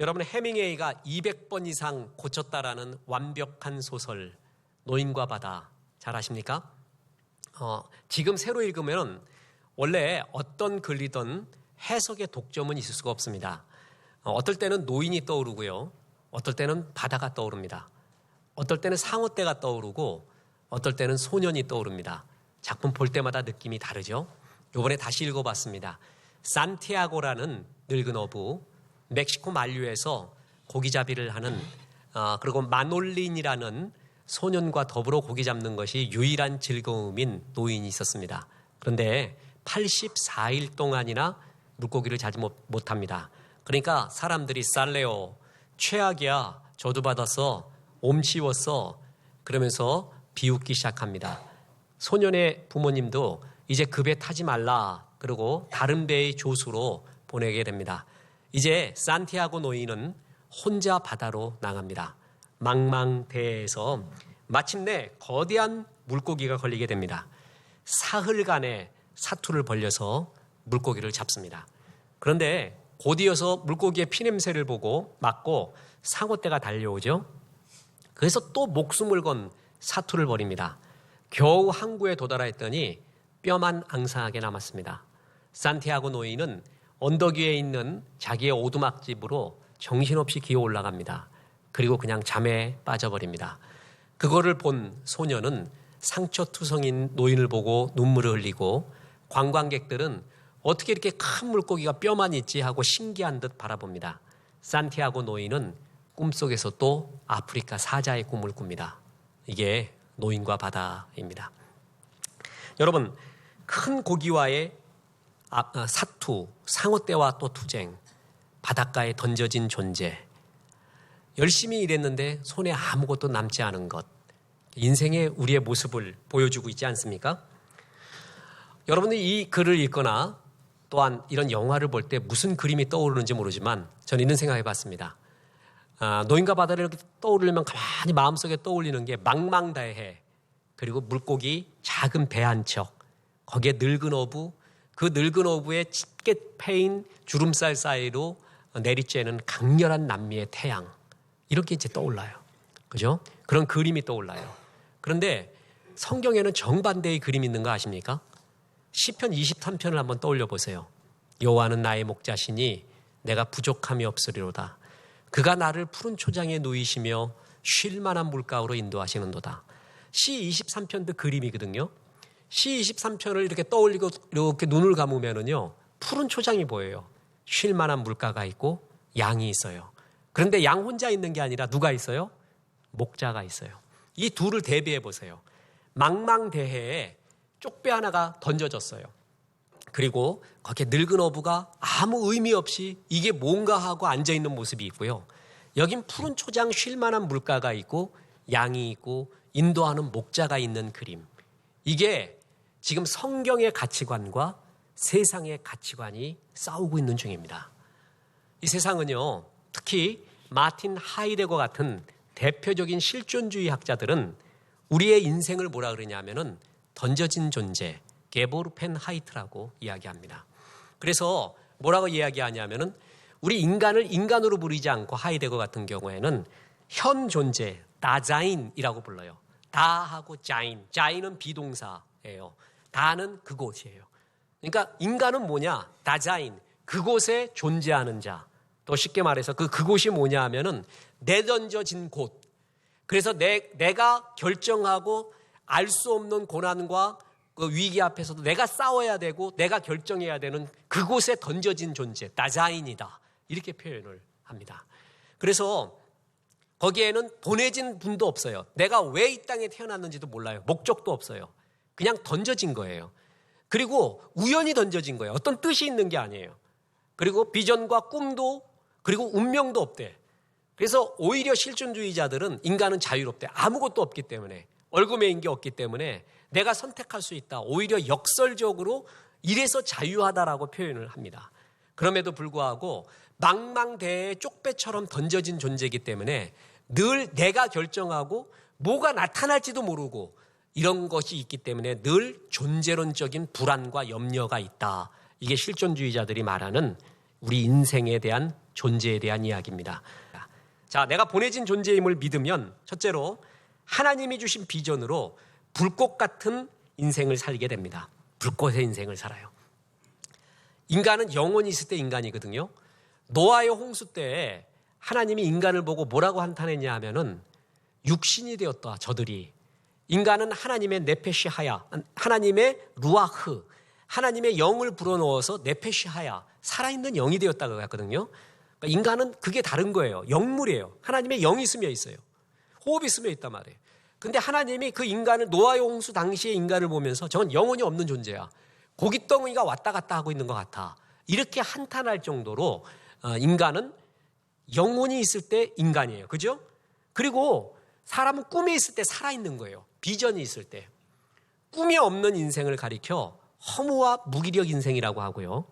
여러분, 해밍웨이가 200번 이상 고쳤다라는 완벽한 소설 노인과 바다 잘 아십니까? 지금 새로 읽으면 원래 어떤 글이든 해석의 독점은 있을 수가 없습니다. 어떨 때는 노인이 떠오르고요. 어떨 때는 바다가 떠오릅니다. 어떨 때는 상어떼가 떠오르고 어떨 때는 소년이 떠오릅니다. 작품 볼 때마다 느낌이 다르죠. 이번에 다시 읽어봤습니다. 산티아고라는 늙은 어부, 멕시코 만류에서 고기잡이를 하는 그리고 마놀린이라는 소년과 더불어 고기 잡는 것이 유일한 즐거움인 노인이 있었습니다. 그런데 84일 동안이나 물고기를 잡지 못합니다. 그러니까 사람들이 쌀래요, 최악이야, 저도 받았어, 옴씌웠어, 그러면서 비웃기 시작합니다. 소년의 부모님도 이제 그 배 타지 말라 그러고 다른 배의 조수로 보내게 됩니다. 이제 산티아고 노인은 혼자 바다로 나갑니다. 망망대해에서 마침내 거대한 물고기가 걸리게 됩니다. 사흘간의 사투를 벌려서 물고기를 잡습니다. 그런데 곧이어서 물고기의 피냄새를 보고 맡고 상어떼가 달려오죠. 그래서 또 목숨을 건 사투를 벌입니다. 겨우 항구에 도달했더니 뼈만 앙상하게 남았습니다. 산티아고 노인은 언덕 위에 있는 자기의 오두막집으로 정신없이 기어 올라갑니다. 그리고 그냥 잠에 빠져버립니다. 그거를 본 소녀는 상처투성인 노인을 보고 눈물을 흘리고 관광객들은 어떻게 이렇게 큰 물고기가 뼈만 있지 하고 신기한 듯 바라봅니다. 산티아고 노인은 꿈속에서 또 아프리카 사자의 꿈을 꿉니다. 이게 노인과 바다입니다. 여러분, 큰 고기와의 사투, 상어떼와 또 투쟁, 바닷가에 던져진 존재, 열심히 일했는데 손에 아무것도 남지 않은 것, 인생의 우리의 모습을 보여주고 있지 않습니까? 여러분들이 이 글을 읽거나 또한 이런 영화를 볼 때 무슨 그림이 떠오르는지 모르지만 저는 이런 생각해 봤습니다. 노인과 바다를 이렇게 떠오르려면 가만히 마음속에 떠올리는 게 망망대해, 그리고 물고기 작은 배 한 척, 거기에 늙은 어부, 그 늙은 어부의 짙게 패인 주름살 사이로 내리쬐는 강렬한 남미의 태양, 이렇게 이제 떠올라요. 그죠? 그런 그림이 떠올라요. 그런데 성경에는 정반대의 그림이 있는 거 아십니까? 시편 23편을 한번 떠올려 보세요. 여호와는 나의 목자시니 내가 부족함이 없으리로다. 그가 나를 푸른 초장에 누이시며 쉴 만한 물가로 인도하시는도다. 시 23편도 그림이거든요. 시 23편을 이렇게 떠올리고 이렇게 눈을 감으면은요, 푸른 초장이 보여요. 쉴 만한 물가가 있고 양이 있어요. 그런데 양 혼자 있는 게 아니라 누가 있어요? 목자가 있어요. 이 둘을 대비해 보세요. 망망대해에 쪽배 하나가 던져졌어요. 그리고 거기에 늙은 어부가 아무 의미 없이 이게 뭔가 하고 앉아있는 모습이 있고요. 여긴 푸른 초장 쉴 만한 물가가 있고 양이 있고 인도하는 목자가 있는 그림. 이게 지금 성경의 가치관과 세상의 가치관이 싸우고 있는 중입니다. 이 세상은요, 특히 마틴 하이데거 같은 대표적인 실존주의 학자들은 우리의 인생을 뭐라 그러냐면은 던져진 존재, 게보르펜 하이트라고 이야기합니다. 그래서 뭐라고 이야기하냐면은 우리 인간을 인간으로 부르지 않고 하이데거 같은 경우에는 현 존재, 다자인이라고 불러요. 다하고 자인, 자인은 비동사예요. 다는 그곳이에요. 그러니까 인간은 뭐냐? 다자인, 그곳에 존재하는 자. 또 쉽게 말해서 그곳이 뭐냐 하면은 내던져진 곳. 그래서 내가 결정하고 알 수 없는 고난과 그 위기 앞에서도 내가 싸워야 되고 내가 결정해야 되는 그곳에 던져진 존재, 다자인이다. 이렇게 표현을 합니다. 그래서 거기에는 보내진 분도 없어요. 내가 왜 이 땅에 태어났는지도 몰라요. 목적도 없어요. 그냥 던져진 거예요. 그리고 우연히 던져진 거예요. 어떤 뜻이 있는 게 아니에요. 그리고 비전과 꿈도 그리고 운명도 없대. 그래서 오히려 실존주의자들은 인간은 자유롭대. 아무것도 없기 때문에, 얼굴매인 게 없기 때문에 내가 선택할 수 있다. 오히려 역설적으로 이래서 자유하다라고 표현을 합니다. 그럼에도 불구하고 망망대해에 쪽배처럼 던져진 존재이기 때문에 늘 내가 결정하고 뭐가 나타날지도 모르고 이런 것이 있기 때문에 늘 존재론적인 불안과 염려가 있다. 이게 실존주의자들이 말하는 우리 인생에 대한 존재에 대한 이야기입니다. 자, 내가 보내진 존재임을 믿으면 첫째로 하나님이 주신 비전으로 불꽃 같은 인생을 살게 됩니다. 불꽃의 인생을 살아요. 인간은 영혼이 있을 때 인간이거든요. 노아의 홍수 때 하나님이 인간을 보고 뭐라고 한탄했냐 하면은 육신이 되었다, 저들이. 인간은 하나님의 네페시하야, 하나님의 루아흐, 하나님의 영을 불어넣어서 네페시하야, 살아있는 영이 되었다고 했거든요. 그러니까 인간은 그게 다른 거예요. 영물이에요. 하나님의 영이 스며 있어요. 호흡이 스며 있단 말이에요. 근데 하나님이 그 인간을, 노아의 홍수 당시의 인간을 보면서 저건 영혼이 없는 존재야. 고깃덩이가 왔다 갔다 하고 있는 것 같아. 이렇게 한탄할 정도로 인간은 영혼이 있을 때 인간이에요. 그죠? 그리고 사람은 꿈이 있을 때 살아있는 거예요. 비전이 있을 때. 꿈이 없는 인생을 가리켜 허무와 무기력 인생이라고 하고요.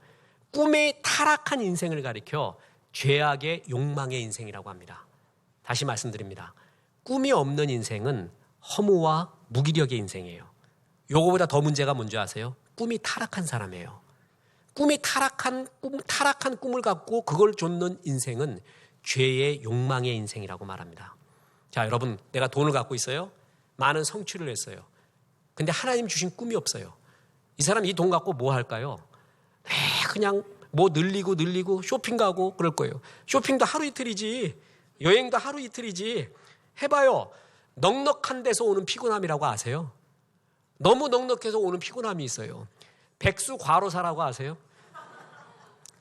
꿈에 타락한 인생을 가리켜 죄악의 욕망의 인생이라고 합니다. 다시 말씀드립니다. 꿈이 없는 인생은 허무와 무기력의 인생이에요. 요거보다 더 문제가 뭔지 아세요? 꿈이 타락한 사람이에요. 꿈이 타락한 꿈을 갖고 그걸 좇는 인생은 죄의 욕망의 인생이라고 말합니다. 자, 여러분, 내가 돈을 갖고 있어요. 많은 성취를 했어요. 근데 하나님 주신 꿈이 없어요. 이 사람 이 돈 갖고 뭐 할까요? 그냥 뭐 늘리고 쇼핑 가고 그럴 거예요. 쇼핑도 하루 이틀이지, 여행도 하루 이틀이지. 해봐요. 넉넉한 데서 오는 피곤함이라고 아세요? 너무 넉넉해서 오는 피곤함이 있어요. 백수 과로사라고 아세요?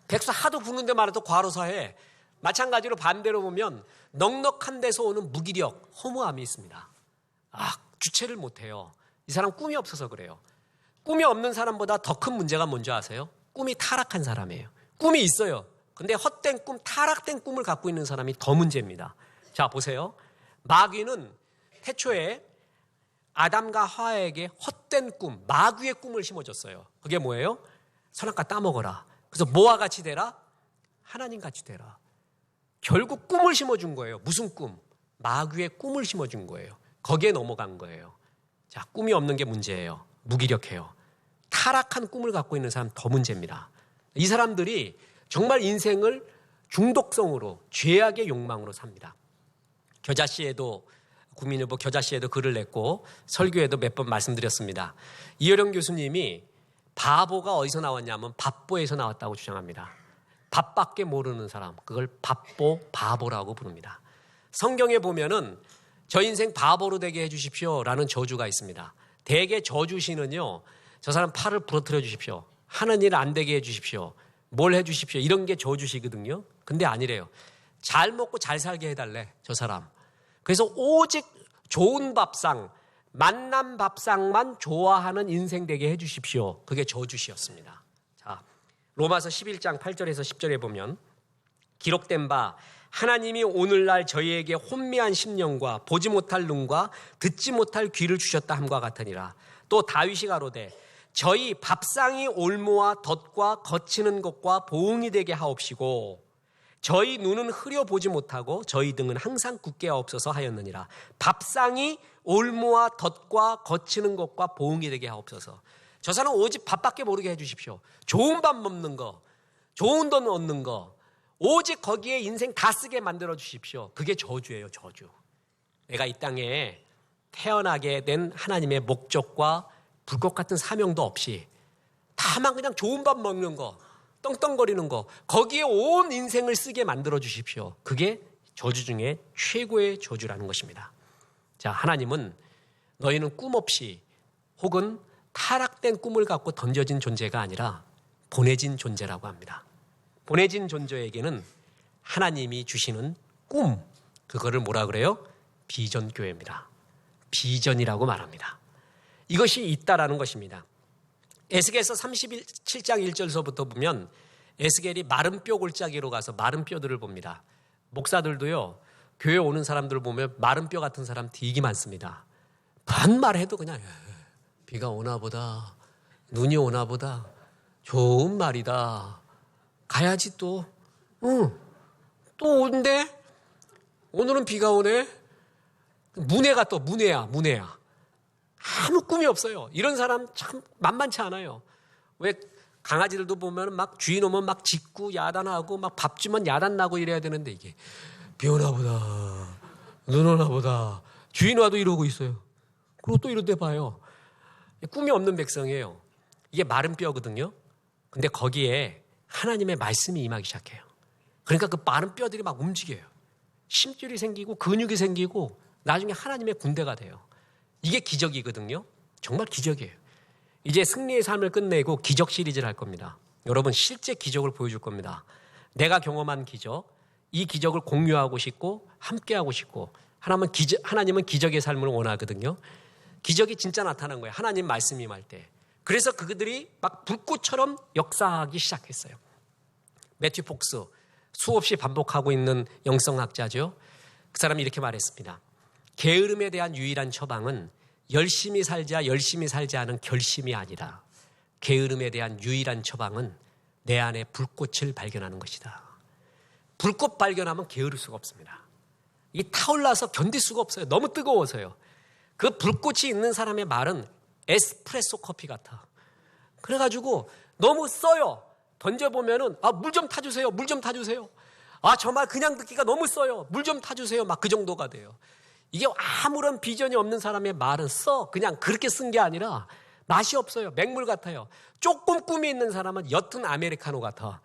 백수 하도 굽는데 말해도 과로사해. 마찬가지로 반대로 보면 넉넉한 데서 오는 무기력, 허무함이 있습니다. 주체를 못해요. 이 사람 꿈이 없어서 그래요. 꿈이 없는 사람보다 더 큰 문제가 뭔지 아세요? 꿈이 타락한 사람이에요. 꿈이 있어요. 근데 헛된 꿈, 타락된 꿈을 갖고 있는 사람이 더 문제입니다. 자, 보세요. 마귀는 태초에 아담과 하와에게 헛된 꿈, 마귀의 꿈을 심어줬어요. 그게 뭐예요? 선악과 따먹어라. 그래서 뭐와 같이 되라? 하나님 같이 되라. 결국 꿈을 심어준 거예요. 무슨 꿈? 마귀의 꿈을 심어준 거예요. 거기에 넘어간 거예요. 자, 꿈이 없는 게 문제예요. 무기력해요. 타락한 꿈을 갖고 있는 사람 더 문제입니다. 이 사람들이 정말 인생을 중독성으로, 죄악의 욕망으로 삽니다. 겨자씨에도, 국민일보 겨자씨에도 글을 냈고 설교에도 몇 번 말씀드렸습니다. 이효령 교수님이 바보가 어디서 나왔냐면 밥보에서 나왔다고 주장합니다. 밥밖에 모르는 사람, 그걸 바보라고 부릅니다. 성경에 보면은 저 인생 바보로 되게 해주십시오 라는 저주가 있습니다. 대개 저주시는요, 저 사람 팔을 부러뜨려 주십시오, 하는 일 안 되게 해주십시오, 뭘 해주십시오, 이런 게 저주시거든요. 근데 아니래요. 잘 먹고 잘 살게 해달래, 저 사람. 그래서 오직 좋은 밥상, 만난 밥상만 좋아하는 인생 되게 해주십시오. 그게 저주시였습니다. 자, 로마서 11장 8절에서 10절에 보면 기록된 바 하나님이 오늘날 저희에게 혼미한 심령과 보지 못할 눈과 듣지 못할 귀를 주셨다 함과 같으니라. 또 다윗이 가로되 저희 밥상이 올무와 덫과 거치는 것과 보응이 되게 하옵시고 저희 눈은 흐려보지 못하고 저희 등은 항상 굳게 하옵소서 하였느니라. 밥상이 올무와 덫과 거치는 것과 보응이 되게 하옵소서. 저 사람 오직 밥밖에 모르게 해주십시오. 좋은 밥 먹는 거, 좋은 돈 얻는 거, 오직 거기에 인생 다 쓰게 만들어 주십시오. 그게 저주예요, 저주. 내가 이 땅에 태어나게 된 하나님의 목적과 불꽃 같은 사명도 없이 다만 그냥 좋은 밥 먹는 거, 떵떵거리는 거, 거기에 온 인생을 쓰게 만들어 주십시오. 그게 저주 중에 최고의 저주라는 것입니다. 자, 하나님은 너희는 꿈 없이 혹은 타락된 꿈을 갖고 던져진 존재가 아니라 보내진 존재라고 합니다. 보내진 존재에게는 하나님이 주시는 꿈, 그거를 뭐라 그래요? 비전교회입니다. 비전이라고 말합니다. 이것이 있다라는 것입니다. 에스겔서 37장 1절서부터 보면 에스겔이 마른 뼈 골짜기로 가서 마른 뼈들을 봅니다. 목사들도요, 교회 오는 사람들을 보면 마른 뼈 같은 사람 되게 많습니다. 반말해도 그냥 비가 오나 보다, 눈이 오나 보다, 좋은 말이다, 가야지 또, 또 온대, 오늘은 비가 오네, 문해가 또 문해야. 아무 꿈이 없어요. 이런 사람 참 만만치 않아요. 왜 강아지들도 보면 막 주인 오면 막 짖고 야단하고 막 밥 주면 야단나고 이래야 되는데 이게 비 오나 보다, 눈 오나 보다, 주인 와도 이러고 있어요. 그리고 또 이런데 봐요. 꿈이 없는 백성이에요. 이게 마른 뼈거든요. 근데 거기에 하나님의 말씀이 임하기 시작해요. 그러니까 그 마른 뼈들이 막 움직여요. 심줄이 생기고 근육이 생기고 나중에 하나님의 군대가 돼요. 이게 기적이거든요. 정말 기적이에요. 이제 승리의 삶을 끝내고 기적 시리즈를 할 겁니다. 여러분 실제 기적을 보여줄 겁니다. 내가 경험한 기적, 이 기적을 공유하고 싶고 함께하고 싶고 하나님은 기적의 삶을 원하거든요. 기적이 진짜 나타난 거예요. 하나님 말씀이 임할 때. 그래서 그들이 막 불꽃처럼 역사하기 시작했어요. 매튜 폭스, 수없이 반복하고 있는 영성학자죠. 그 사람이 이렇게 말했습니다. 게으름에 대한 유일한 처방은 열심히 살지 않은 결심이 아니다. 게으름에 대한 유일한 처방은 내 안에 불꽃을 발견하는 것이다. 불꽃 발견하면 게으를 수가 없습니다. 이게 타올라서 견딜 수가 없어요. 너무 뜨거워서요. 그 불꽃이 있는 사람의 말은 에스프레소 커피 같아. 그래가지고 너무 써요. 던져보면은 물 좀 타주세요. 물 좀 타주세요. 정말 그냥 듣기가 너무 써요. 물 좀 타주세요. 막 그 정도가 돼요. 이게 아무런 비전이 없는 사람의 말은 그냥 그렇게 쓴 게 아니라 맛이 없어요. 맹물 같아요. 조금 꿈이 있는 사람은 옅은 아메리카노 같아.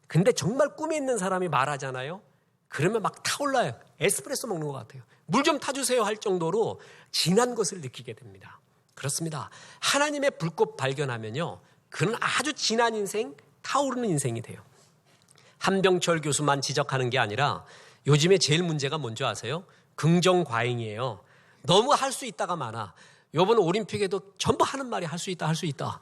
근데 정말 꿈이 있는 사람이 말하잖아요. 그러면 막 타올라요. 에스프레소 먹는 것 같아요. 물 좀 타주세요 할 정도로 진한 것을 느끼게 됩니다. 그렇습니다. 하나님의 불꽃 발견하면요. 그는 아주 진한 인생, 타오르는 인생이 돼요. 한병철 교수만 지적하는 게 아니라 요즘에 제일 문제가 뭔지 아세요? 긍정과잉이에요. 너무 할 수 있다가 많아. 이번 올림픽에도 전부 하는 말이 할 수 있다, 할 수 있다.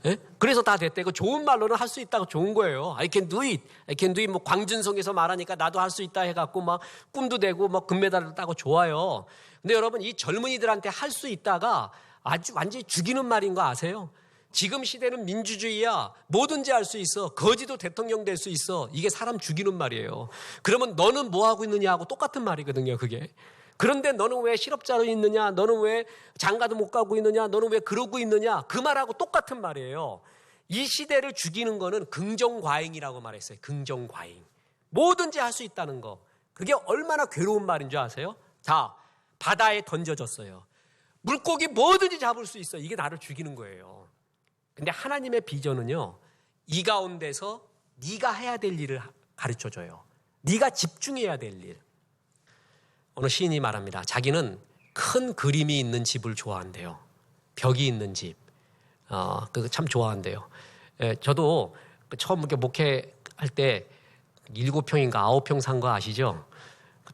예? 그래서 다 됐대고 좋은 말로는 할 수 있다고 좋은 거예요. I can do it. I can do it. 뭐 광준성에서 말하니까 나도 할 수 있다 해갖고 막 꿈도 되고 뭐 금메달을 따고 좋아요. 근데 여러분 이 젊은이들한테 할 수 있다가 아주 완전히 죽이는 말인 거 아세요? 지금 시대는 민주주의야. 뭐든지 할 수 있어. 거지도 대통령 될 수 있어. 이게 사람 죽이는 말이에요. 그러면 너는 뭐 하고 있느냐 하고 똑같은 말이거든요, 그게. 그런데 너는 왜 실업자로 있느냐? 너는 왜 장가도 못 가고 있느냐? 너는 왜 그러고 있느냐? 그 말하고 똑같은 말이에요. 이 시대를 죽이는 거는 긍정과잉이라고 말했어요. 긍정과잉. 뭐든지 할 수 있다는 거. 그게 얼마나 괴로운 말인 줄 아세요? 자, 바다에 던져졌어요. 물고기 뭐든지 잡을 수 있어. 이게 나를 죽이는 거예요. 근데 하나님의 비전은요. 이 가운데서 네가 해야 될 일을 가르쳐줘요. 네가 집중해야 될 일. 어느 시인이 말합니다. 자기는 큰 그림이 있는 집을 좋아한대요. 벽이 있는 집. 그거 참 좋아한대요. 저도 처음 이렇게 목회할 때 7평인가 9평 산 거 아시죠?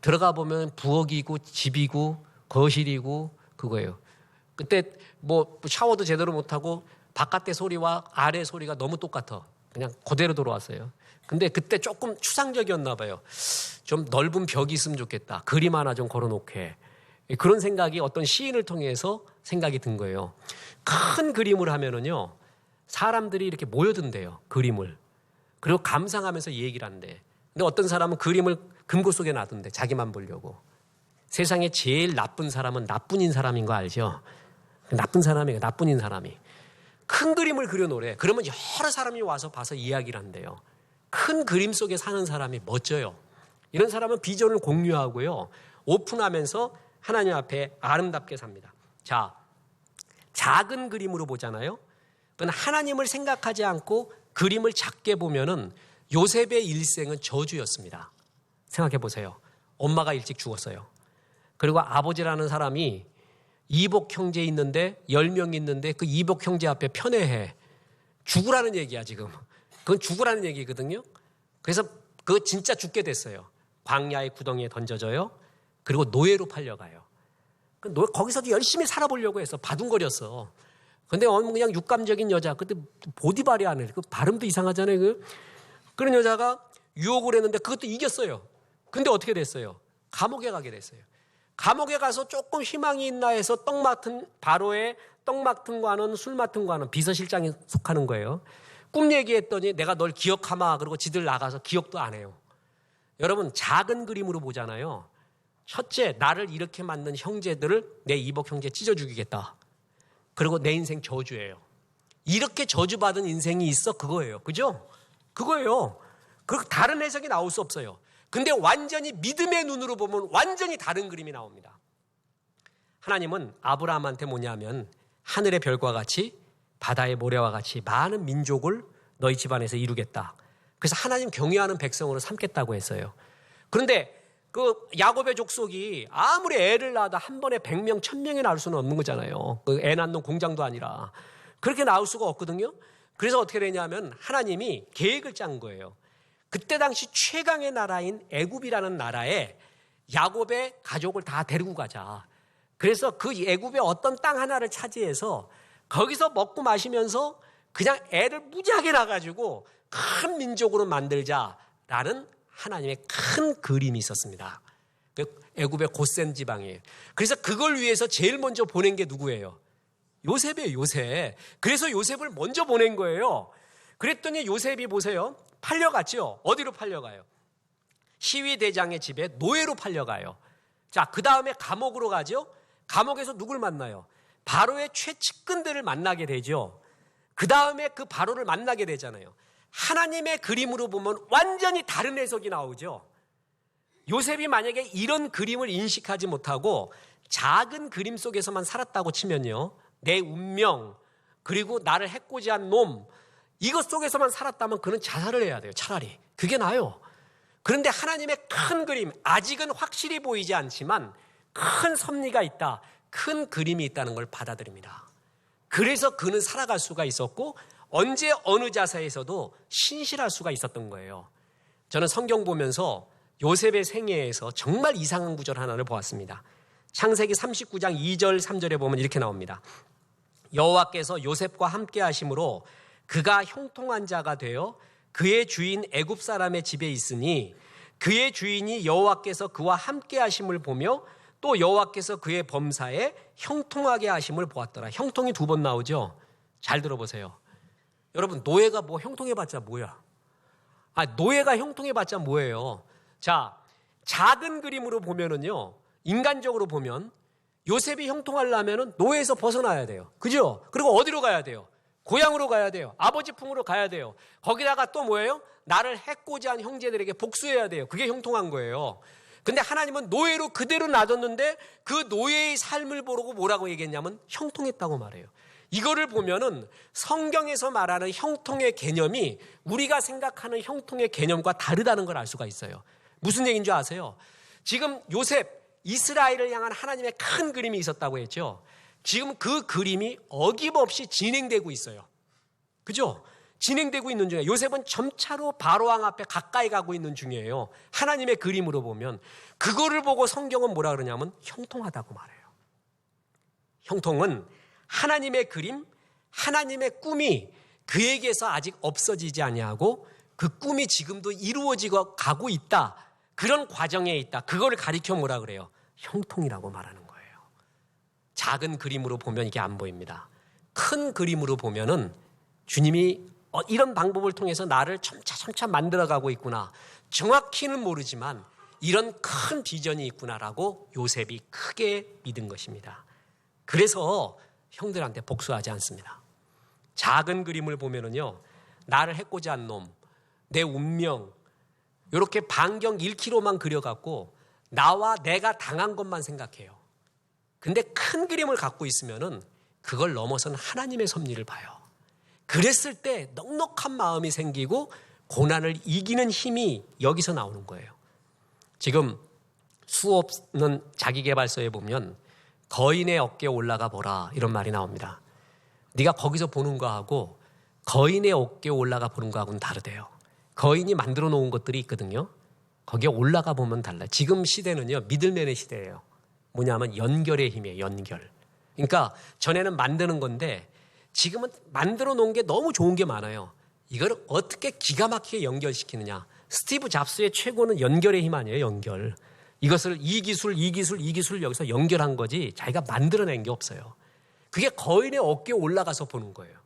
들어가 보면 부엌이고 집이고 거실이고 그거예요. 그때 뭐 샤워도 제대로 못하고 바깥의 소리와 아래 소리가 너무 똑같아. 그냥 그대로 들어왔어요. 근데 그때 조금 추상적이었나 봐요. 좀 넓은 벽이 있으면 좋겠다. 그림 하나 좀 걸어놓게. 그런 생각이 어떤 시인을 통해서 생각이 든 거예요. 큰 그림을 하면은요, 사람들이 이렇게 모여든대요. 그림을. 그리고 감상하면서 얘기를 한대. 근데 어떤 사람은 그림을 금고 속에 놔둔대. 자기만 보려고. 세상에 제일 나쁜 사람은 나뿐인 사람인 거 알죠? 나쁜 사람이에요. 나뿐인 사람이. 큰 그림을 그려놓으래. 그러면 여러 사람이 와서 봐서 이야기를 한대요. 큰 그림 속에 사는 사람이 멋져요. 이런 사람은 비전을 공유하고요. 오픈하면서 하나님 앞에 아름답게 삽니다. 자, 작은 그림으로 보잖아요. 그건 하나님을 생각하지 않고 그림을 작게 보면은 요셉의 일생은 저주였습니다. 생각해 보세요. 엄마가 일찍 죽었어요. 그리고 아버지라는 사람이 이복 형제 있는데 10명 있는데 그 이복 형제 앞에 편애해. 죽으라는 얘기야 지금. 그건 죽으라는 얘기거든요. 그래서 그거 진짜 죽게 됐어요. 광야의 구덩이에 던져져요. 그리고 노예로 팔려가요. 거기서도 열심히 살아보려고 해서 바둥거렸어. 근데 어느 그냥 육감적인 여자, 그때 보디바리 안에 그 발음도 이상하잖아요. 그런 여자가 유혹을 했는데 그것도 이겼어요. 근데 어떻게 됐어요? 감옥에 가게 됐어요. 감옥에 가서 조금 희망이 있나 해서 바로의 떡 맡은 관은 술 맡은 관은 비서실장에 속하는 거예요. 꿈 얘기했더니 내가 널 기억하마 그러고 지들 나가서 기억도 안 해요. 여러분 작은 그림으로 보잖아요. 첫째, 나를 이렇게 만든 형제들을 내 이복 형제 찢어 죽이겠다. 그리고 내 인생 저주예요. 이렇게 저주받은 인생이 있어? 그거예요. 그죠? 그거예요. 그 다른 해석이 나올 수 없어요. 근데 완전히 믿음의 눈으로 보면 완전히 다른 그림이 나옵니다. 하나님은 아브라함한테 뭐냐면 하늘의 별과 같이 바다의 모래와 같이 많은 민족을 너희 집안에서 이루겠다. 그래서 하나님 경외하는 백성으로 삼겠다고 했어요. 그런데 그 야곱의 족속이 아무리 애를 낳아도 한 번에 100명, 1000명이 낳을 수는 없는 거잖아요. 그 애 낳는 공장도 아니라. 그렇게 낳을 수가 없거든요. 그래서 어떻게 되냐면 하나님이 계획을 짠 거예요. 그때 당시 최강의 나라인 애굽이라는 나라에 야곱의 가족을 다 데리고 가자. 그래서 그 애굽의 어떤 땅 하나를 차지해서 거기서 먹고 마시면서 그냥 애를 무지하게 낳아가지고 큰 민족으로 만들자라는 하나님의 큰 그림이 있었습니다. 애굽의 고센 지방이에요. 그래서 그걸 위해서 제일 먼저 보낸 게 누구예요? 요셉이에요, 요셉. 그래서 요셉을 먼저 보낸 거예요. 그랬더니 요셉이 보세요. 팔려갔죠. 어디로 팔려가요? 시위대장의 집에 노예로 팔려가요. 자, 그 다음에 감옥으로 가죠. 감옥에서 누굴 만나요? 바로의 최측근들을 만나게 되죠. 그 다음에 그 바로를 만나게 되잖아요. 하나님의 그림으로 보면 완전히 다른 해석이 나오죠. 요셉이 만약에 이런 그림을 인식하지 못하고 작은 그림 속에서만 살았다고 치면요, 내 운명 그리고 나를 해코지한 놈 이것 속에서만 살았다면 그는 자살을 해야 돼요. 차라리 그게 나아요. 그런데 하나님의 큰 그림, 아직은 확실히 보이지 않지만 큰 섭리가 있다, 큰 그림이 있다는 걸 받아들입니다. 그래서 그는 살아갈 수가 있었고 언제 어느 자세에서도 신실할 수가 있었던 거예요. 저는 성경 보면서 요셉의 생애에서 정말 이상한 구절 하나를 보았습니다. 창세기 39장 2절 3절에 보면 이렇게 나옵니다. 여호와께서 요셉과 함께 하심으로 그가 형통한 자가 되어 그의 주인 애굽 사람의 집에 있으니 그의 주인이 여호와께서 그와 함께 하심을 보며 또 여호와께서 그의 범사에 형통하게 하심을 보았더라. 형통이 2번 나오죠. 잘 들어보세요. 여러분, 노예가 뭐 형통해봤자 뭐야? 노예가 형통해봤자 뭐예요? 자, 작은 그림으로 보면은요, 인간적으로 보면 요셉이 형통하려면은 노예에서 벗어나야 돼요. 그죠? 그리고 어디로 가야 돼요? 고향으로 가야 돼요. 아버지 품으로 가야 돼요. 거기다가 또 뭐예요? 나를 해코지한 형제들에게 복수해야 돼요. 그게 형통한 거예요. 근데 하나님은 노예로 그대로 놔뒀는데 그 노예의 삶을 보고 뭐라고 얘기했냐면 형통했다고 말해요. 이거를 보면은 성경에서 말하는 형통의 개념이 우리가 생각하는 형통의 개념과 다르다는 걸 알 수가 있어요. 무슨 얘기인 줄 아세요? 지금 요셉, 이스라엘을 향한 하나님의 큰 그림이 있었다고 했죠. 지금 그 그림이 어김없이 진행되고 있어요. 그죠? 진행되고 있는 중에 요셉은 점차로 바로왕 앞에 가까이 가고 있는 중이에요. 하나님의 그림으로 보면 그거를 보고 성경은 뭐라 그러냐면 형통하다고 말해요. 형통은 하나님의 그림, 하나님의 꿈이 그에게서 아직 없어지지 아니하고 그 꿈이 지금도 이루어지고 가고 있다. 그런 과정에 있다. 그거를 가리켜 뭐라 그래요? 형통이라고 말하는 거예요. 작은 그림으로 보면 이게 안 보입니다. 큰 그림으로 보면은 주님이 이런 방법을 통해서 나를 점차 만들어가고 있구나. 정확히는 모르지만 이런 큰 비전이 있구나라고 요셉이 크게 믿은 것입니다. 그래서 형들한테 복수하지 않습니다. 작은 그림을 보면은요, 나를 해코지한 놈, 내 운명, 이렇게 반경 1km만 그려갖고 나와 내가 당한 것만 생각해요. 근데 큰 그림을 갖고 있으면은 그걸 넘어선 하나님의 섭리를 봐요. 그랬을 때 넉넉한 마음이 생기고 고난을 이기는 힘이 여기서 나오는 거예요. 지금 수없는 자기계발서에 보면 거인의 어깨에 올라가 보라 이런 말이 나옵니다. 네가 거기서 보는 거하고 거인의 어깨에 올라가 보는 거하고는 다르대요. 거인이 만들어 놓은 것들이 있거든요. 거기에 올라가 보면 달라요. 지금 시대는요, 미들맨의 시대예요. 뭐냐면 연결의 힘이에요. 연결. 그러니까 전에는 만드는 건데 지금은 만들어 놓은 게 너무 좋은 게 많아요. 이걸 어떻게 기가 막히게 연결시키느냐. 스티브 잡스의 최고는 연결의 힘 아니에요. 연결. 이것을 이 기술 여기서 연결한 거지 자기가 만들어낸 게 없어요. 그게 거인의 어깨에 올라가서 보는 거예요.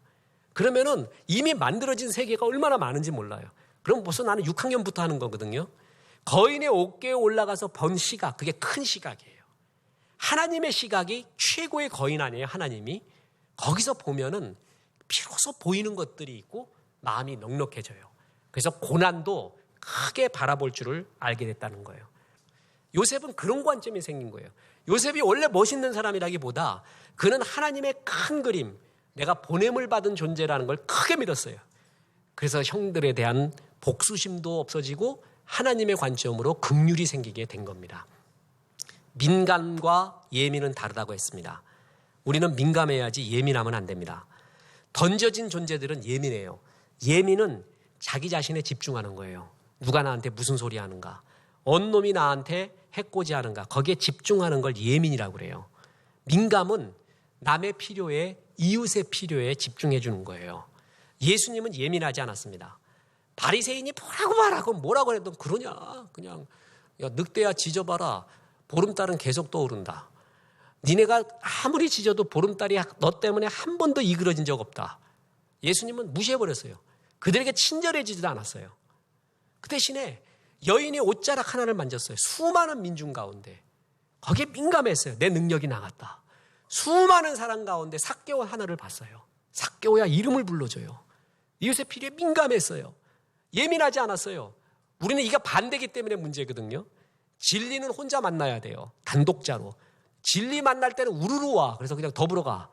그러면은 이미 만들어진 세계가 얼마나 많은지 몰라요. 그럼 벌써 나는 6학년부터 하는 거거든요. 거인의 어깨에 올라가서 본 시각, 그게 큰 시각이에요. 하나님의 시각이 최고의 거인 아니에요. 하나님이. 거기서 보면은 비로소 보이는 것들이 있고 마음이 넉넉해져요. 그래서 고난도 크게 바라볼 줄을 알게 됐다는 거예요. 요셉은 그런 관점이 생긴 거예요. 요셉이 원래 멋있는 사람이라기보다 그는 하나님의 큰 그림, 내가 보냄을 받은 존재라는 걸 크게 믿었어요. 그래서 형들에 대한 복수심도 없어지고 하나님의 관점으로 긍휼이 생기게 된 겁니다. 민감과 예민은 다르다고 했습니다. 우리는 민감해야지 예민하면 안 됩니다. 던져진 존재들은 예민해요. 예민은 자기 자신에 집중하는 거예요. 누가 나한테 무슨 소리 하는가, 어느 놈이 나한테 해코지하는가, 거기에 집중하는 걸 예민이라고 그래요. 민감은 남의 필요에, 이웃의 필요에 집중해 주는 거예요. 예수님은 예민하지 않았습니다. 바리새인이 뭐라고 해도 그러냐, 그냥 야, 늑대야 지져봐라, 보름달은 계속 떠오른다. 니네가 아무리 지져도 보름달이 너 때문에 한 번도 이그러진 적 없다. 예수님은 무시해버렸어요. 그들에게 친절해지지도 않았어요. 그 대신에 여인이 옷자락 하나를 만졌어요. 수많은 민중 가운데. 거기에 민감했어요. 내 능력이 나갔다. 수많은 사람 가운데 삭개오 하나를 봤어요. 삭개오야 이름을 불러줘요. 이웃의 필요에 민감했어요. 예민하지 않았어요. 우리는 이가 반대기 때문에 문제거든요. 진리는 혼자 만나야 돼요. 단독자로. 진리 만날 때는 우르르 와. 그래서 그냥 더불어 가.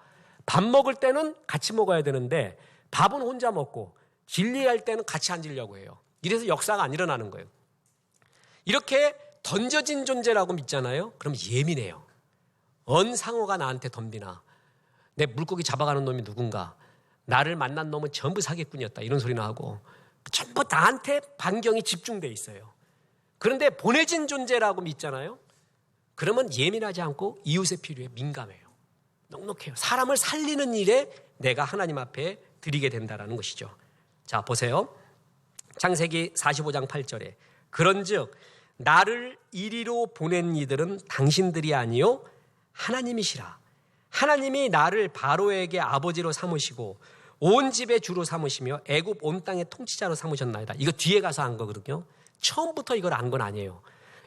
밥 먹을 때는 같이 먹어야 되는데 밥은 혼자 먹고 진리할 때는 같이 앉으려고 해요. 이래서 역사가 안 일어나는 거예요. 이렇게 던져진 존재라고 믿잖아요. 그럼 예민해요. 언 상어가 나한테 덤비나, 내 물고기 잡아가는 놈이 누군가, 나를 만난 놈은 전부 사기꾼이었다, 이런 소리나 하고 전부 나한테 반경이 집중돼 있어요. 그런데 보내진 존재라고 믿잖아요. 그러면 예민하지 않고 이웃의 필요에 민감해요. 넉넉해요. 사람을 살리는 일에 내가 하나님 앞에 드리게 된다는 것이죠. 자, 보세요. 창세기 45장 8절에 그런즉 나를 이리로 보낸 이들은 당신들이 아니요 하나님이시라. 하나님이 나를 바로에게 아버지로 삼으시고 온 집의 주로 삼으시며 애굽 온 땅의 통치자로 삼으셨나이다. 이거 뒤에 가서 한 거거든요. 처음부터 이걸 안 건 아니에요.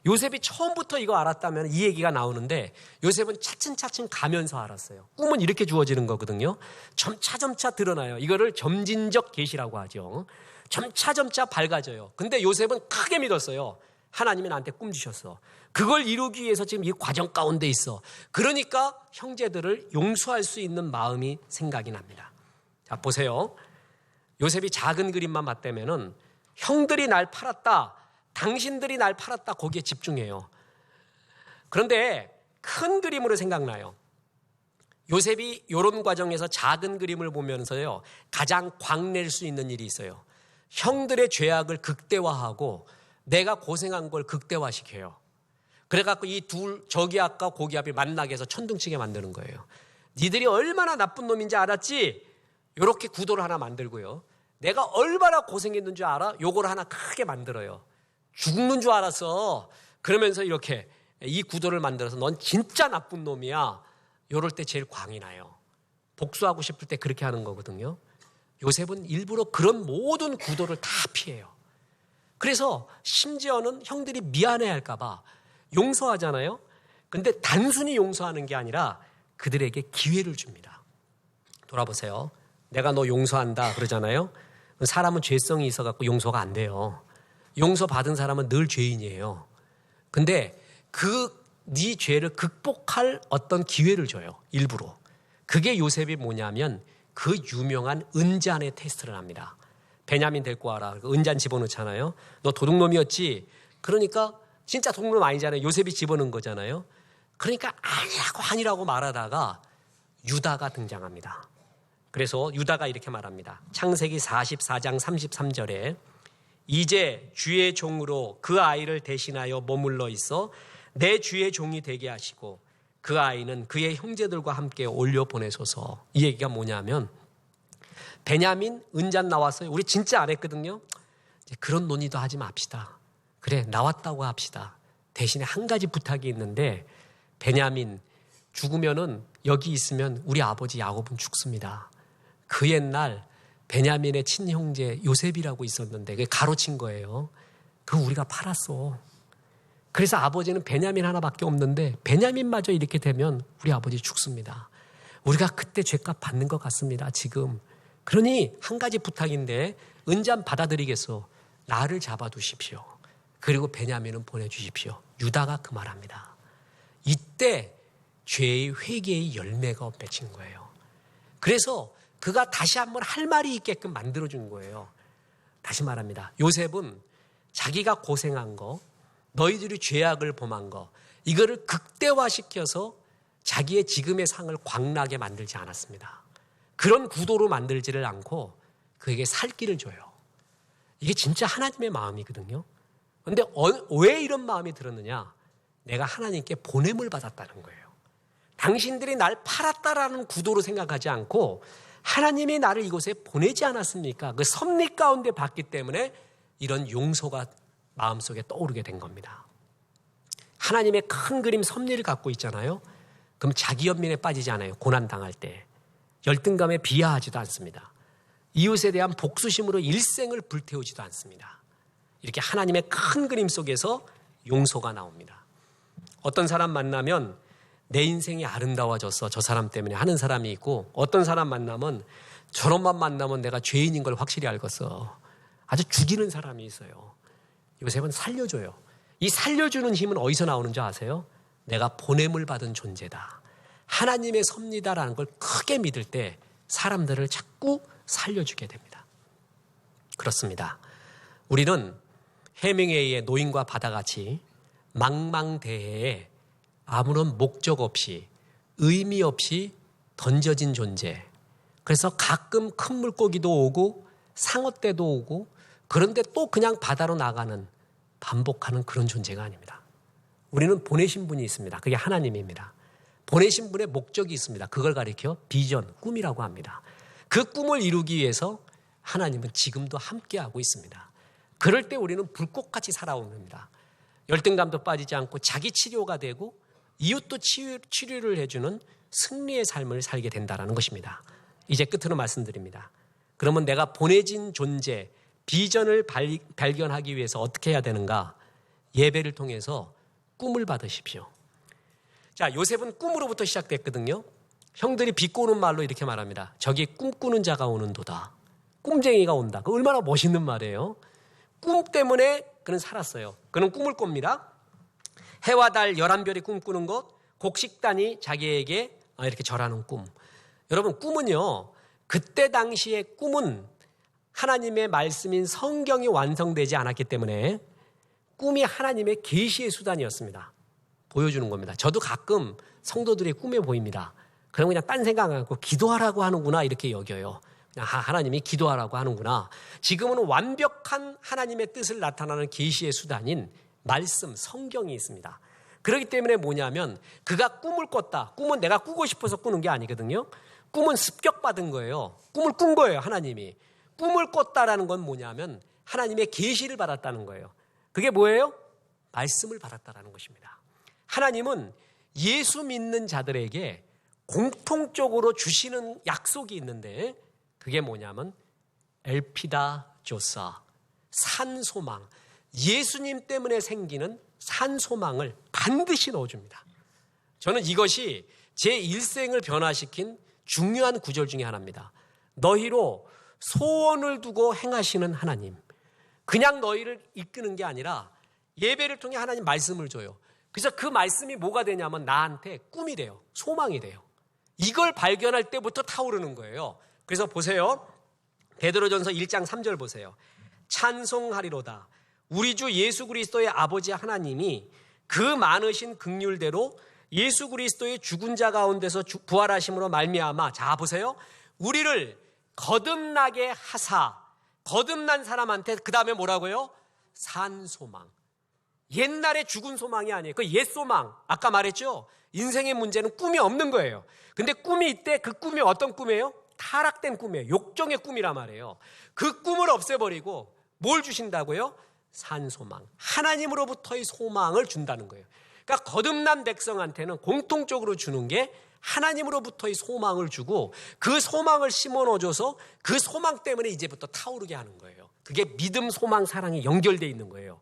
요셉이 처음부터 이거 알았다면 이 얘기가 나오는데 요셉은 차츰차츰 가면서 알았어요. 꿈은 이렇게 주어지는 거거든요. 점차점차 드러나요. 이거를 점진적 계시라고 하죠. 점차점차 밝아져요. 근데 요셉은 크게 믿었어요. 하나님이 나한테 꿈 주셨어. 그걸 이루기 위해서 지금 이 과정 가운데 있어. 그러니까 형제들을 용서할 수 있는 마음이 생각이 납니다. 자, 보세요. 요셉이 작은 그림만 봤다면은 형들이 날 팔았다, 당신들이 날 팔았다, 거기에 집중해요. 그런데 큰 그림으로 생각나요. 요셉이 이런 과정에서 작은 그림을 보면서요, 가장 광낼 수 있는 일이 있어요. 형들의 죄악을 극대화하고 내가 고생한 걸 극대화시켜요. 그래갖고 이 저기 아까 고기압이 만나게 해서 천둥치게 만드는 거예요. 니들이 얼마나 나쁜 놈인지 알았지? 이렇게 구도를 하나 만들고요. 내가 얼마나 고생했는 줄 알아? 요걸 하나 크게 만들어요. 죽는 줄 알았어. 그러면서 이렇게 이 구도를 만들어서 넌 진짜 나쁜 놈이야. 이럴 때 제일 광이 나요. 복수하고 싶을 때 그렇게 하는 거거든요. 요셉은 일부러 그런 모든 구도를 다 피해요. 그래서 심지어는 형들이 미안해할까 봐 용서하잖아요. 근데 단순히 용서하는 게 아니라 그들에게 기회를 줍니다. 돌아보세요. 내가 너 용서한다 그러잖아요. 사람은 죄성이 있어갖고 용서가 안 돼요. 용서받은 사람은 늘 죄인이에요. 근데 네 죄를 극복할 어떤 기회를 줘요. 일부러. 그게 요셉이 뭐냐면 그 유명한 은잔의 테스트를 합니다. 베냐민 데리고 와라. 은잔 집어넣잖아요. 너 도둑놈이었지? 그러니까 진짜 도둑놈 아니잖아요. 요셉이 집어넣은 거잖아요. 그러니까 아니라고 말하다가 유다가 등장합니다. 그래서 유다가 이렇게 말합니다. 창세기 44장 33절에 이제 주의 종으로 그 아이를 대신하여 머물러 있어 내 주의 종이 되게 하시고 그 아이는 그의 형제들과 함께 올려보내소서. 이 얘기가 뭐냐면 베냐민 은잔 나왔어요. 우리 진짜 안 했거든요. 이제 그런 논의도 하지 맙시다. 그래, 나왔다고 합시다. 대신에 한 가지 부탁이 있는데 베냐민 죽으면은 여기 있으면 우리 아버지 야곱은 죽습니다. 그 옛날 베냐민의 친형제 요셉이라고 있었는데 그게 가로친 거예요. 그거 우리가 팔았어. 그래서 아버지는 베냐민 하나밖에 없는데 베냐민마저 이렇게 되면 우리 아버지 죽습니다. 우리가 그때 죄값 받는 것 같습니다. 지금. 그러니 한 가지 부탁인데 은잔 받아들이겠소. 나를 잡아두십시오. 그리고 베냐민은 보내주십시오. 유다가 그 말합니다. 이때 죄의 회개의 열매가 맺힌 거예요. 그래서 그가 다시 한번 할 말이 있게끔 만들어준 거예요. 다시 말합니다. 요셉은 자기가 고생한 거, 너희들이 죄악을 범한 거, 이거를 극대화시켜서 자기의 지금의 상을 광나게 만들지 않았습니다. 그런 구도로 만들지를 않고 그에게 살 길을 줘요. 이게 진짜 하나님의 마음이거든요. 그런데 왜 이런 마음이 들었느냐? 내가 하나님께 보냄을 받았다는 거예요. 당신들이 날 팔았다라는 구도로 생각하지 않고 하나님이 나를 이곳에 보내지 않았습니까? 그 섭리 가운데 봤기 때문에 이런 용서가 마음속에 떠오르게 된 겁니다. 하나님의 큰 그림 섭리를 갖고 있잖아요. 그럼 자기 연민에 빠지지 않아요. 고난당할 때. 열등감에 비하하지도 않습니다. 이웃에 대한 복수심으로 일생을 불태우지도 않습니다. 이렇게 하나님의 큰 그림 속에서 용서가 나옵니다. 어떤 사람 만나면 내 인생이 아름다워졌어, 저 사람 때문에 하는 사람이 있고, 어떤 사람 만나면 저런만 만나면 내가 죄인인 걸 확실히 알겠어. 아주 죽이는 사람이 있어요. 요셉은 살려줘요. 이 살려주는 힘은 어디서 나오는 줄 아세요? 내가 보냄을 받은 존재다, 하나님의 섭리다라는 걸 크게 믿을 때 사람들을 자꾸 살려주게 됩니다. 그렇습니다. 우리는 해밍웨이의 노인과 바다같이 망망대해에 아무런 목적 없이 의미 없이 던져진 존재. 그래서 가끔 큰 물고기도 오고 상어떼도 오고, 그런데 또 그냥 바다로 나가는, 반복하는 그런 존재가 아닙니다. 우리는 보내신 분이 있습니다. 그게 하나님입니다. 보내신 분의 목적이 있습니다. 그걸 가리켜 비전, 꿈이라고 합니다. 그 꿈을 이루기 위해서 하나님은 지금도 함께하고 있습니다. 그럴 때 우리는 불꽃같이 살아오는 겁니다. 열등감도 빠지지 않고 자기 치료가 되고 이웃도 치료를 해주는 승리의 삶을 살게 된다는 것입니다. 이제 끝으로 말씀드립니다. 그러면 내가 보내진 존재, 비전을 발견하기 위해서 어떻게 해야 되는가? 예배를 통해서 꿈을 받으십시오. 자, 요셉은 꿈으로부터 시작됐거든요. 형들이 비꼬는 말로 이렇게 말합니다. 저기 꿈꾸는 자가 오는도다. 꿈쟁이가 온다. 그 얼마나 멋있는 말이에요. 꿈 때문에 그는 살았어요. 그는 꿈을 꿉니다. 해와 달 11별이 꿈꾸는 것, 곡식단이 자기에게 이렇게 절하는 꿈. 여러분, 꿈은요, 그때 당시의 꿈은 하나님의 말씀인 성경이 완성되지 않았기 때문에 꿈이 하나님의 계시의 수단이었습니다. 보여주는 겁니다. 저도 가끔 성도들의 꿈에 보입니다. 그럼 그냥 딴 생각 안 하고 기도하라고 하는구나 이렇게 여겨요. 그냥 하나님이 기도하라고 하는구나. 지금은 완벽한 하나님의 뜻을 나타나는 계시의 수단인 말씀, 성경이 있습니다. 그렇기 때문에 뭐냐면 그가 꿈을 꿨다. 꿈은 내가 꾸고 싶어서 꾸는 게 아니거든요. 꿈은 습격받은 거예요. 꿈을 꾼 거예요, 하나님이. 꿈을 꿨다라는 건 뭐냐면 하나님의 계시를 받았다는 거예요. 그게 뭐예요? 말씀을 받았다라는 것입니다. 하나님은 예수 믿는 자들에게 공통적으로 주시는 약속이 있는데 그게 뭐냐면 엘피다 조사, 산소망, 예수님 때문에 생기는 산소망을 반드시 넣어줍니다. 저는 이것이 제 일생을 변화시킨 중요한 구절 중에 하나입니다. 너희로 소원을 두고 행하시는 하나님. 그냥 너희를 이끄는 게 아니라 예배를 통해 하나님 말씀을 줘요. 그래서 그 말씀이 뭐가 되냐면 나한테 꿈이 돼요. 소망이 돼요. 이걸 발견할 때부터 타오르는 거예요. 그래서 보세요. 베드로전서 1장 3절 보세요. 찬송하리로다. 우리 주 예수 그리스도의 아버지 하나님이 그 많으신 긍휼대로 예수 그리스도의 죽은 자 가운데서 부활하심으로 말미암아, 자 보세요, 우리를 거듭나게 하사, 거듭난 사람한테 그 다음에 뭐라고요? 산소망. 옛날에 죽은 소망이 아니에요. 그 옛 소망. 아까 말했죠? 인생의 문제는 꿈이 없는 거예요. 근데 꿈이 있대. 그 꿈이 어떤 꿈이에요? 타락된 꿈이에요. 욕정의 꿈이란 말이에요. 그 꿈을 없애버리고 뭘 주신다고요? 산소망. 하나님으로부터의 소망을 준다는 거예요. 그러니까 거듭난 백성한테는 공통적으로 주는 게 하나님으로부터의 소망을 주고 그 소망을 심어 넣어줘서 그 소망 때문에 이제부터 타오르게 하는 거예요. 그게 믿음, 소망, 사랑이 연결되어 있는 거예요.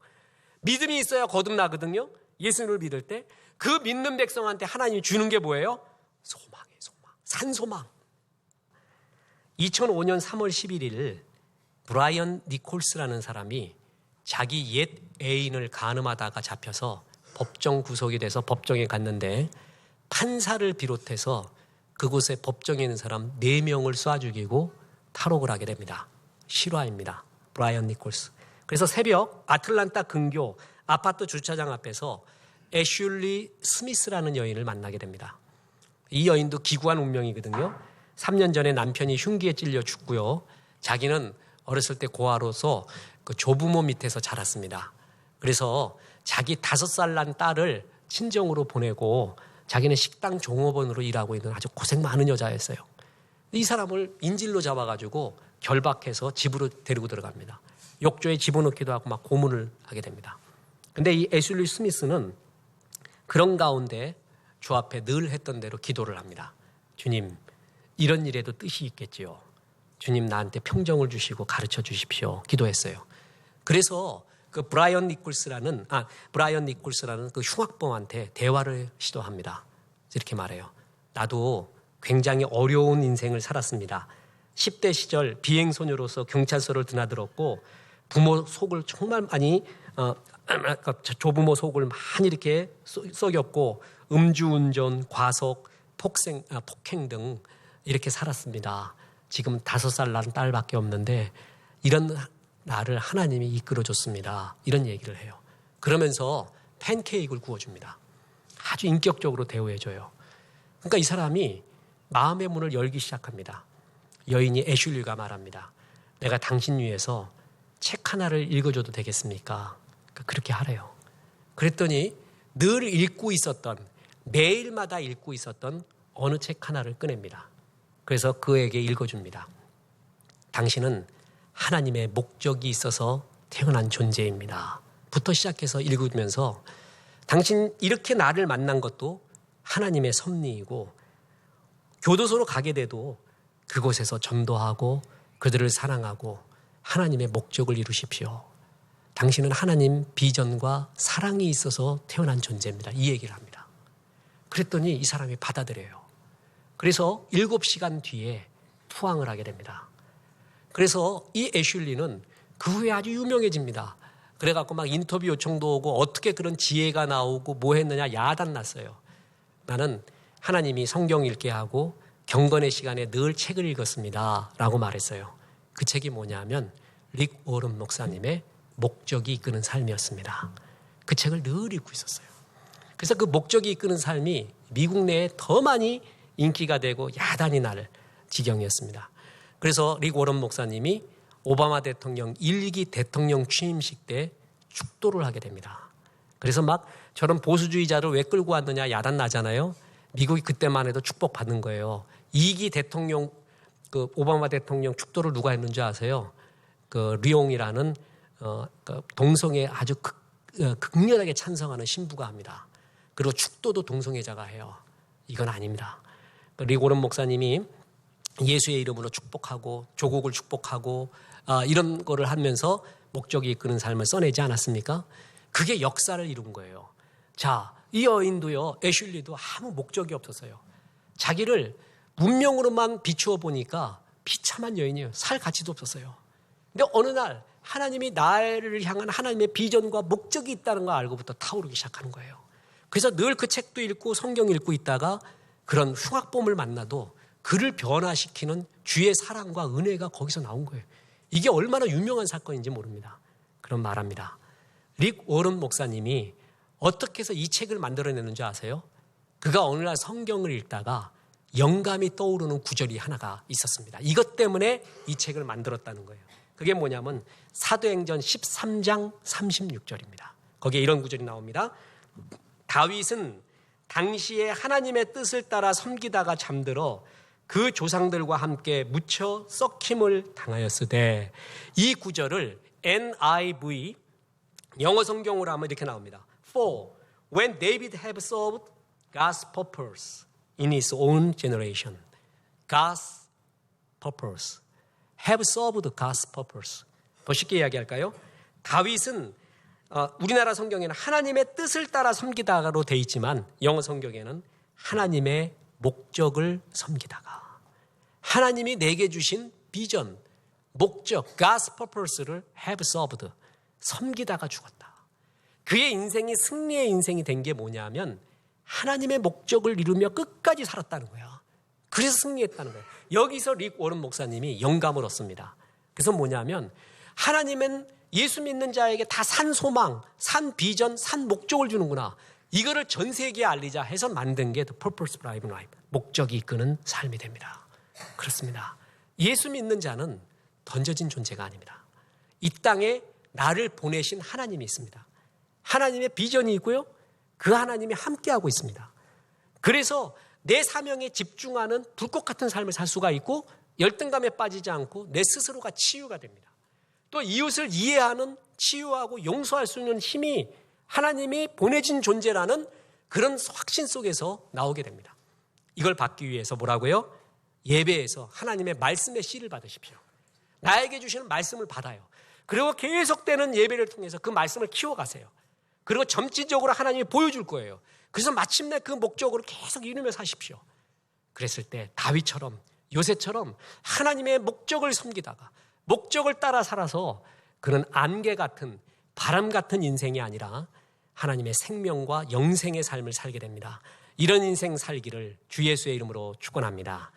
믿음이 있어야 거듭나거든요. 예수님을 믿을 때 그 믿는 백성한테 하나님이 주는 게 뭐예요? 소망이에요. 소망. 산소망. 2005년 3월 11일 브라이언 니콜스라는 사람이 자기 옛 애인을 간음하다가 잡혀서 법정 구속이 돼서 법정에 갔는데 판사를 비롯해서 그곳에 법정에 있는 사람 4명을 쏴 죽이고 탈옥을 하게 됩니다. 실화입니다. 브라이언 니콜스. 그래서 새벽 아틀란타 근교 아파트 주차장 앞에서 애슐리 스미스라는 여인을 만나게 됩니다. 이 여인도 기구한 운명이거든요. 3년 전에 남편이 흉기에 찔려 죽고요. 자기는 어렸을 때 고아로서 그 조부모 밑에서 자랐습니다. 그래서 자기 5살 난 딸을 친정으로 보내고 자기는 식당 종업원으로 일하고 있는 아주 고생 많은 여자였어요. 이 사람을 인질로 잡아가지고 결박해서 집으로 데리고 들어갑니다. 욕조에 집어넣기도 하고 막 고문을 하게 됩니다. 근데 이 애슐리 스미스는 그런 가운데 주 앞에 늘 했던 대로 기도를 합니다. 주님, 이런 일에도 뜻이 있겠지요. 주님, 나한테 평정을 주시고 가르쳐 주십시오. 기도했어요. 그래서 그 브라이언 니콜스라는 그 흉악범한테 대화를 시도합니다. 이렇게 말해요. 나도 굉장히 어려운 인생을 살았습니다. 10대 시절 비행소녀로서 경찰서를 드나들었고 부모 속을 정말 많이 조부모 속을 많이 이렇게 썩였고 음주운전, 과속, 폭행 등 이렇게 살았습니다. 지금 5살 난 딸밖에 없는데 이런 나를 하나님이 이끌어줬습니다. 이런 얘기를 해요. 그러면서 팬케이크를 구워줍니다. 아주 인격적으로 대우해줘요. 그러니까 이 사람이 마음의 문을 열기 시작합니다. 여인이 애슐리가 말합니다. 내가 당신 위해서 책 하나를 읽어줘도 되겠습니까? 그렇게 하래요. 그랬더니 늘 읽고 있었던, 매일마다 읽고 있었던 어느 책 하나를 꺼냅니다. 그래서 그에게 읽어줍니다. 당신은 하나님의 목적이 있어서 태어난 존재입니다. 부터 시작해서 읽으면서 당신 이렇게 나를 만난 것도 하나님의 섭리이고 교도소로 가게 돼도 그곳에서 전도하고 그들을 사랑하고 하나님의 목적을 이루십시오. 당신은 하나님 비전과 사랑이 있어서 태어난 존재입니다. 이 얘기를 합니다. 그랬더니 이 사람이 받아들여요. 그래서 7시간 뒤에 투항을 하게 됩니다. 그래서 이 애슐리는 그 후에 아주 유명해집니다. 그래갖고 막 인터뷰 요청도 오고 어떻게 그런 지혜가 나오고 뭐 했느냐 야단 났어요. 나는 하나님이 성경 읽게 하고 경건의 시간에 늘 책을 읽었습니다. 라고 말했어요. 그 책이 뭐냐면 릭 워런 목사님의 목적이 이끄는 삶이었습니다. 그 책을 늘 읽고 있었어요. 그래서 그 목적이 이끄는 삶이 미국 내에 더 많이 인기가 되고 야단이 날 지경이었습니다. 그래서 릭 워런 목사님이 오바마 대통령 1기 대통령 취임식 때 축도를 하게 됩니다. 그래서 막 저런 보수주의자를 왜 끌고 왔느냐 야단 나잖아요. 미국이 그때만 해도 축복받는 거예요. 2기 대통령 그 오바마 대통령 축도를 누가 했는지 아세요? 그 리옹이라는 그 동성애 아주 극렬하게 찬성하는 신부가 합니다. 그리고 축도도 동성애자가 해요. 이건 아닙니다. 릭 워런 목사님이 예수의 이름으로 축복하고 조국을 축복하고 이런 거를 하면서 목적이 이끄는 삶을 써내지 않았습니까? 그게 역사를 이룬 거예요. 자, 이 여인도요, 애슐리도 아무 목적이 없었어요. 자기를 문명으로만 비추어 보니까 비참한 여인이에요. 살 가치도 없었어요. 근데 어느 날 하나님이 나를 향한 하나님의 비전과 목적이 있다는 걸 알고부터 타오르기 시작하는 거예요. 그래서 늘 그 책도 읽고 성경 읽고 있다가 그런 흉악범을 만나도 그를 변화시키는 주의 사랑과 은혜가 거기서 나온 거예요. 이게 얼마나 유명한 사건인지 모릅니다. 그럼 말합니다. 릭 워런 목사님이 어떻게 해서 이 책을 만들어내는지 아세요? 그가 어느 날 성경을 읽다가 영감이 떠오르는 구절이 하나가 있었습니다. 이것 때문에 이 책을 만들었다는 거예요. 그게 뭐냐면 사도행전 13장 36절입니다. 거기에 이런 구절이 나옵니다. 다윗은 당시에 하나님의 뜻을 따라 섬기다가 잠들어 그 조상들과 함께 묻혀 썩힘을 당하였으되, 이 구절을 NIV 영어 성경으로 하면 이렇게 나옵니다. For when David had served God's purpose in his own generation, God's purpose, have served God's purpose. 더 쉽게 이야기할까요? 다윗은 우리나라 성경에는 하나님의 뜻을 따라 섬기다가로 돼 있지만 영어 성경에는 하나님의 목적을 섬기다가, 하나님이 내게 주신 비전, 목적, God's purpose를 have served, 섬기다가 죽었다. 그의 인생이 승리의 인생이 된 게 뭐냐면 하나님의 목적을 이루며 끝까지 살았다는 거야. 그래서 승리했다는 거예요. 여기서 릭 워런 목사님이 영감을 얻습니다. 그래서 뭐냐면 하나님은 예수 믿는 자에게 다 산 소망, 산 비전, 산 목적을 주는구나. 이거를 전 세계에 알리자 해서 만든 게 The Purpose Driven Life, 목적이 이끄는 삶이 됩니다. 그렇습니다. 예수 믿는 자는 던져진 존재가 아닙니다. 이 땅에 나를 보내신 하나님이 있습니다. 하나님의 비전이 있고요. 그 하나님이 함께하고 있습니다. 그래서 내 사명에 집중하는 불꽃 같은 삶을 살 수가 있고 열등감에 빠지지 않고 내 스스로가 치유가 됩니다. 또 이웃을 이해하는 치유하고 용서할 수 있는 힘이 하나님이 보내진 존재라는 그런 확신 속에서 나오게 됩니다. 이걸 받기 위해서 뭐라고요? 예배에서 하나님의 말씀의 씨를 받으십시오. 나에게 주시는 말씀을 받아요. 그리고 계속되는 예배를 통해서 그 말씀을 키워가세요. 그리고 점진적으로 하나님이 보여줄 거예요. 그래서 마침내 그 목적으로 계속 이루며 사십시오. 그랬을 때 다윗처럼 요새처럼 하나님의 목적을 섬기다가 목적을 따라 살아서 그는 안개 같은 바람 같은 인생이 아니라 하나님의 생명과 영생의 삶을 살게 됩니다. 이런 인생 살기를 주 예수의 이름으로 축원합니다.